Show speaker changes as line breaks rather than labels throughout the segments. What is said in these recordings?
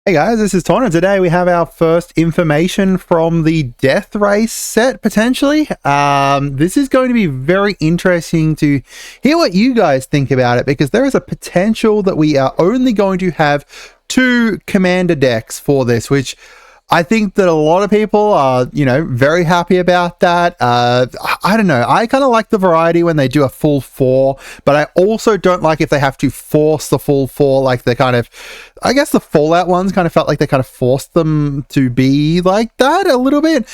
Hey guys, this is Tauna. Today we have our first information from the Death Race set, potentially. This is going to be very interesting to hear what you guys think about it, because there is a potential that we are only going to have 2 commander decks for this, which I think that a lot of people are, very happy about that. I don't know. I kind of like the variety when they do a full 4, but I also don't like if they have to force the full 4, like they kind of, I guess the Fallout ones kind of felt like they kind of forced them to be like that a little bit.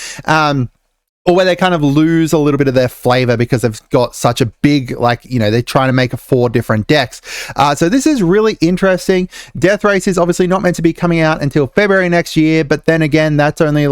Or where they kind of lose a little bit of their flavor because they've got such a big, they're trying to make 4 different decks. So this is really interesting. Death Race is obviously not meant to be coming out until February next year, but then again, that's only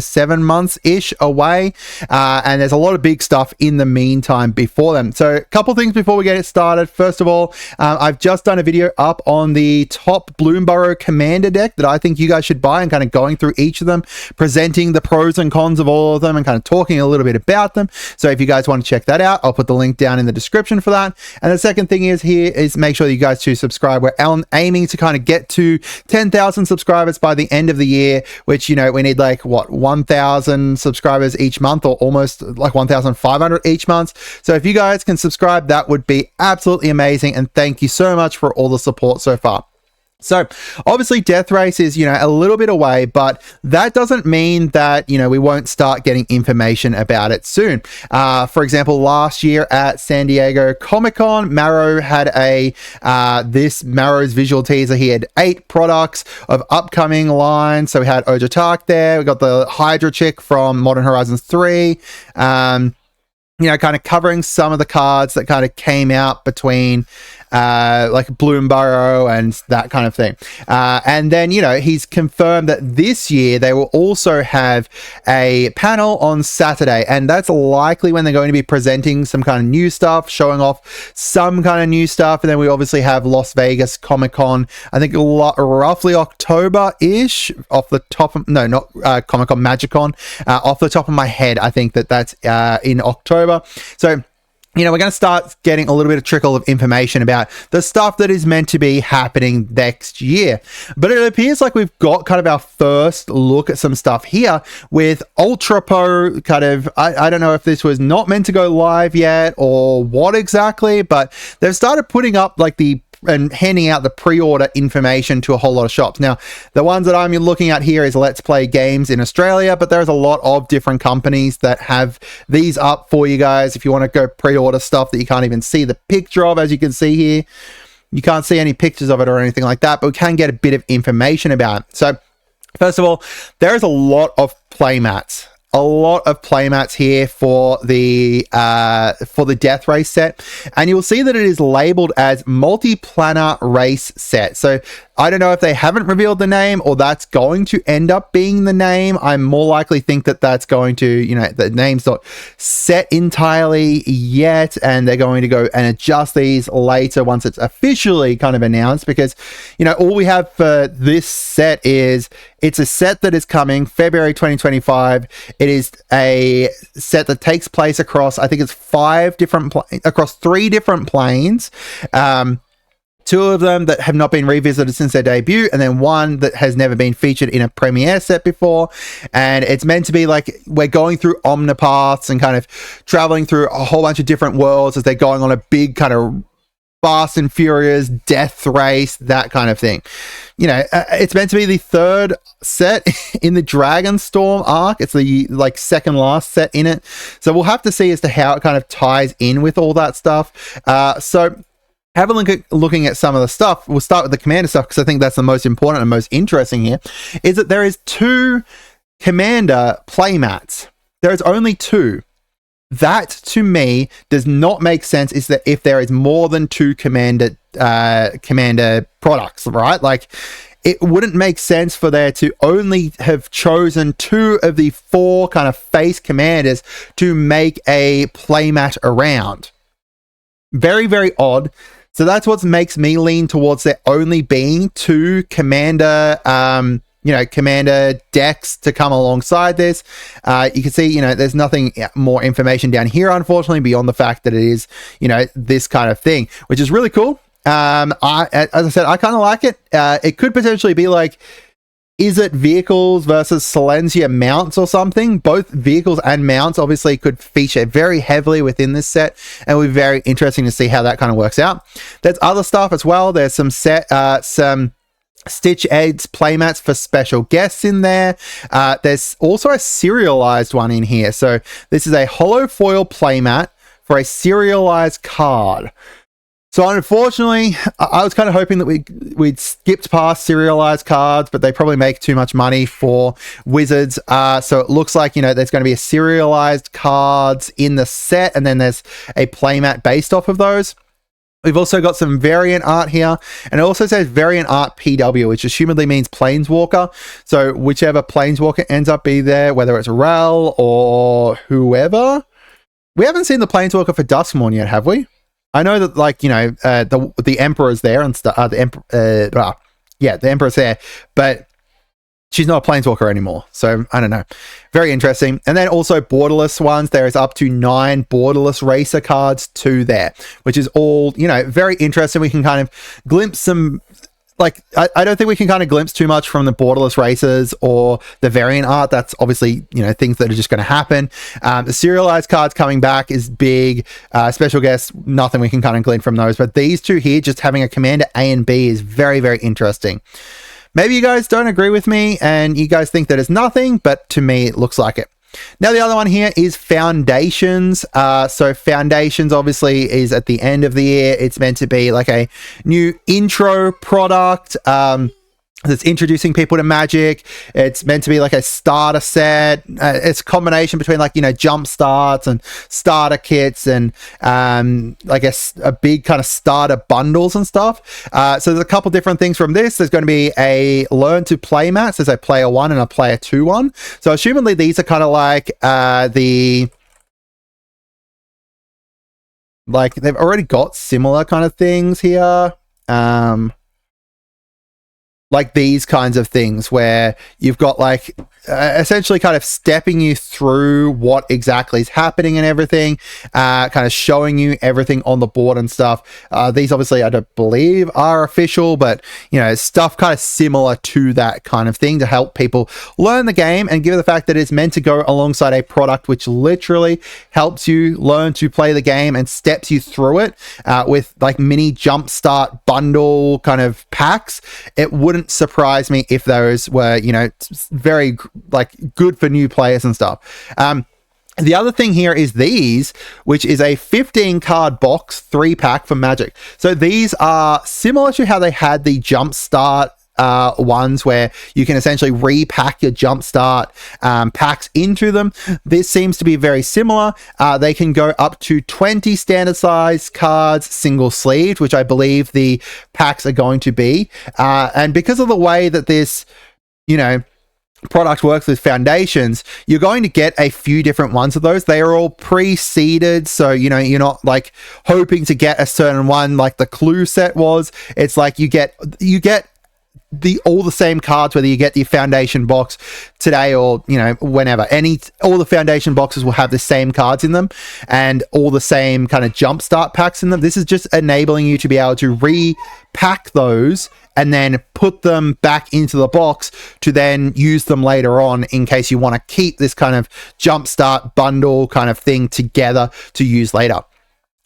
7 months-ish away. And there's a lot of big stuff in the meantime before them. So a couple things before we get it started. First of all, I've just done a video up on the top Bloomburrow Commander deck that I think you guys should buy, and kind of going through each of them, presenting the pros and cons of all of them, and kind of talking a little bit about them. So if you guys want to check that out, I'll put the link down in the description for that. And the second thing is make sure you guys to subscribe. We're aiming to kind of get to 10,000 subscribers by the end of the year, which, we need 1,000 subscribers each month, or almost 1,500 each month. So if you guys can subscribe, that would be absolutely amazing. And thank you so much for all the support so far. So obviously Death Race is, a little bit away, but that doesn't mean that, we won't start getting information about it soon. For example, last year at San Diego Comic-Con, Marrow had Marrow's visual teaser. He had 8 products of upcoming lines. So we had Ojotark there. We got the Hydra chick from Modern Horizons 3. Kind of covering some of the cards that kind of came out between Bloomburrow and that kind of thing. And then, he's confirmed that this year they will also have a panel on Saturday, and that's likely when they're going to be presenting some kind of new stuff, showing off some kind of new stuff. And then we obviously have Las Vegas Comic-Con, I think roughly October-ish, off the top of, no, not Comic-Con, Magicon, off the top of my head, I think that's in October. So we're going to start getting a little bit of trickle of information about the stuff that is meant to be happening next year. But it appears like we've got kind of our first look at some stuff here with Ultra Pro kind of, I don't know if this was not meant to go live yet or what exactly, but they've started putting up and handing out the pre-order information to a whole lot of shops. Now, the ones that I'm looking at here is Let's Play Games in Australia, but there's a lot of different companies that have these up for you guys if you want to go pre-order stuff that you can't even see the picture of, as you can see here. You can't see any pictures of it or anything like that, but we can get a bit of information about it. So, first of all, there is a lot of playmats. A lot of playmats here for the Death Race set, and you'll see that it is labeled as multi-planar race set. So I don't know if they haven't revealed the name or that's going to end up being the name. I more likely think that that's going to, the name's not set entirely yet, and they're going to go and adjust these later once it's officially kind of announced, because, all we have for this set is it's a set that is coming February 2025. It is a set that takes place across, I think it's 3 different planes. 2 of them that have not been revisited since their debut, and then 1 that has never been featured in a premiere set before. And it's meant to be we're going through omnipaths and kind of traveling through a whole bunch of different worlds as they're going on a big kind of Fast and Furious death race, that kind of thing. It's meant to be the 3rd set in the Dragonstorm arc. It's the second last set in it. So we'll have to see as to how it kind of ties in with all that stuff. So have a look at looking at some of the stuff. We'll start with the commander stuff, because I think that's the most important and most interesting here, is that there is 2 commander playmats. There is only 2. That, to me, does not make sense, is that if there is more than 2 commander products, right? It wouldn't make sense for there to only have chosen 2 of the 4 kind of face commanders to make a playmat around. Very, very odd. So that's what makes me lean towards there only being 2 commander commander decks to come alongside this. You can see, there's nothing more information down here, unfortunately, beyond the fact that it is, this kind of thing, which is really cool. As I said, I kind of like it. It could potentially be like, is it vehicles versus Silencia mounts or something? Both vehicles and mounts obviously could feature very heavily within this set, and it'll be very interesting to see how that kind of works out. There's other stuff as well. There's some Stitch Ed's playmats for special guests in there. There's also a serialized one in here. So this is a hollow foil playmat for a serialized card. So unfortunately, I was kind of hoping that we'd skipped past serialized cards, but they probably make too much money for Wizards. So it looks like, there's going to be a serialized cards in the set, and then there's a playmat based off of those. We've also got some variant art here, and it also says variant art PW, which assumedly means Planeswalker. So whichever Planeswalker ends up being there, whether it's Rel or whoever. We haven't seen the Planeswalker for Duskmourn yet, have we? I know that, the Emperor's there and stuff. The Emperor's there, but she's not a Planeswalker anymore. So I don't know. Very interesting. And then also borderless ones. There is up to 9 borderless racer cards to there, which is all, very interesting. We can kind of glimpse some. I don't think we can kind of glimpse too much from the borderless races or the variant art. That's obviously, things that are just going to happen. The serialized cards coming back is big. Special guests, nothing we can kind of glean from those. But these two here, just having a commander A and B is very, very interesting. Maybe you guys don't agree with me and you guys think that it's nothing, but to me, it looks like it. Now, the other one here is Foundations. So Foundations obviously is at the end of the year. It's meant to be like a new intro product. That's introducing people to Magic. It's meant to be like a starter set. It's a combination between jump starts and starter kits and I guess a big kind of starter bundles and stuff. So there's a couple different things from this. There's going to be a learn to play mats. There's a player 1 and a player 2 one. So assumedly these are kind of like they've already got similar kind of things here. Like these kinds of things where you've got essentially kind of stepping you through what exactly is happening and everything, kind of showing you everything on the board and stuff. These obviously I don't believe are official, but stuff kind of similar to that kind of thing to help people learn the game, and given the fact that it's meant to go alongside a product which literally helps you learn to play the game and steps you through it with mini jumpstart bundle kind of packs. It wouldn't surprise me if those were very good for new players and stuff. The other thing here is these, which is a 15 card box 3-pack for Magic. So these are similar to how they had the Jumpstart ones where you can essentially repack your Jumpstart packs into them. This seems to be very similar. They can go up to 20 standard size cards single sleeved, which I believe the packs are going to be. And because of the way that this, product works with Foundations, you're going to get a few different ones of those. They are all pre-seeded, so you're not hoping to get a certain one like the Clue set was. It's you get all the same cards, whether you get the Foundation box today or whenever. All the Foundation boxes will have the same cards in them and all the same kind of jumpstart packs in them. This is just enabling you to be able to repack those and then put them back into the box to then use them later on in case you want to keep this kind of jumpstart bundle kind of thing together to use later.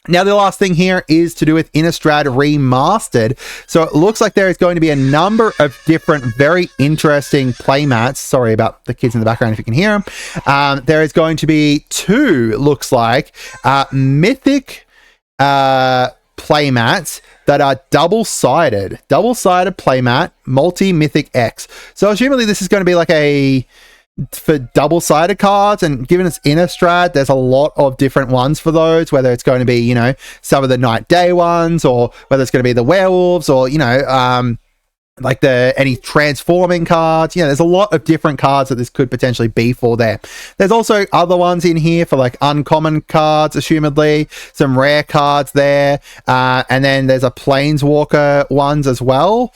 Now, the last thing here is to do with Innistrad Remastered. So it looks like there is going to be a number of different very interesting playmats. Sorry about the kids in the background if you can hear them. There is going to be 2, looks like, mythic playmats that are double-sided playmat, multi-mythic X. So assumably this is going to be for double-sided cards, and given it's Innistrad, there's a lot of different ones for those, whether it's going to be some of the Night Day ones, or whether it's going to be the werewolves, or any transforming cards. There's a lot of different cards that this could potentially be for there. There's also other ones in here for uncommon cards, assumedly some rare cards there, and then there's a Planeswalker ones as well.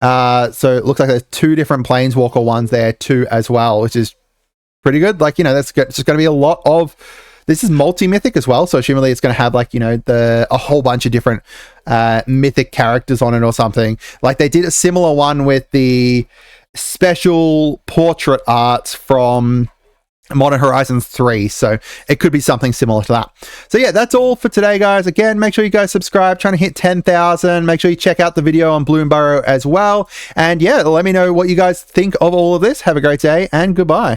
So it looks like there's 2 different Planeswalker ones there too as well, which is pretty good. That's just going to be a lot of This is multi-mythic as well, so assumably it's going to have like, you know, a whole bunch of different mythic characters on it or something. Like they did a similar one with the special portrait art from Modern Horizons 3, so it could be something similar to that. So yeah, that's all for today, guys. Again, make sure you guys subscribe, trying to hit 10,000. Make sure you check out the video on Bloomburrow as well. And yeah, let me know what you guys think of all of this. Have a great day and goodbye.